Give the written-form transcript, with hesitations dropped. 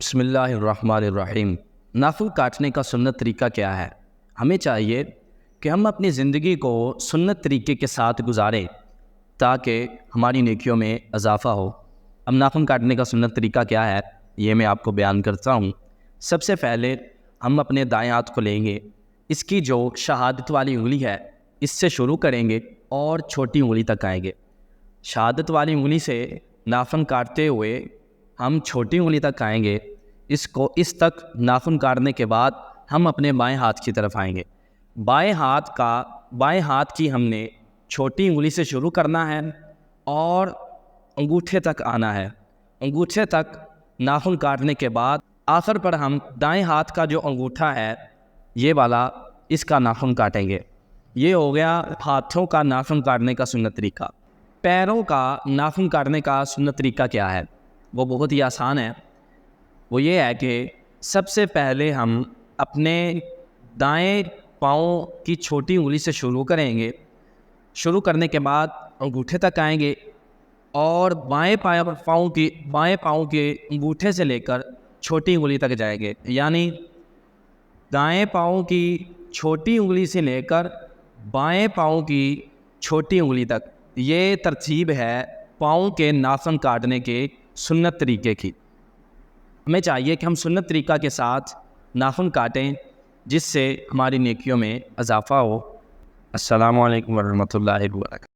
بسم اللہ الرحمن الرحیم۔ ناخن کاٹنے کا سنت طریقہ کیا ہے؟ ہمیں چاہیے کہ ہم اپنی زندگی کو سنت طریقے کے ساتھ گزاریں تاکہ ہماری نیکیوں میں اضافہ ہو۔ اب ناخن کاٹنے کا سنت طریقہ کیا ہے یہ میں آپ کو بیان کرتا ہوں۔ سب سے پہلے ہم اپنے دائیں ہاتھ کو لیں گے، اس کی جو شہادت والی انگلی ہے اس سے شروع کریں گے اور چھوٹی انگلی تک آئیں گے۔ شہادت والی انگلی سے ناخن کاٹتے ہوئے ہم چھوٹی انگلی تک آئیں گے، اس تک ناخن کاٹنے کے بعد ہم اپنے بائیں ہاتھ کی طرف آئیں گے۔ بائیں ہاتھ کی ہم نے چھوٹی انگلی سے شروع کرنا ہے اور انگوٹھے تک آنا ہے۔ انگوٹھے تک ناخن کاٹنے کے بعد آخر پر ہم دائیں ہاتھ کا جو انگوٹھا ہے یہ والا، اس کا ناخن کاٹیں گے۔ یہ ہو گیا ہاتھوں کا ناخن کاٹنے کا سنت طریقہ۔ پیروں کا ناخن کاٹنے کا سنت طریقہ کیا ہے؟ وہ بہت ہی آسان ہے۔ وہ یہ ہے کہ سب سے پہلے ہم اپنے دائیں پاؤں کی چھوٹی انگلی سے شروع کریں گے۔ شروع کرنے کے بعد انگوٹھے تک آئیں گے اور بائیں پاؤں کے انگوٹھے سے لے کر چھوٹی انگلی تک جائیں گے، یعنی دائیں پاؤں کی چھوٹی انگلی سے لے کر بائیں پاؤں کی چھوٹی انگلی تک۔ یہ ترتیب ہے پاؤں کے ناخن کاٹنے کے سنت طریقے کی۔ ہمیں چاہیے کہ ہم سنت طریقہ کے ساتھ ناخن کاٹیں جس سے ہماری نیکیوں میں اضافہ ہو۔ السلام علیکم ورحمۃ اللہ وبرکاتہ۔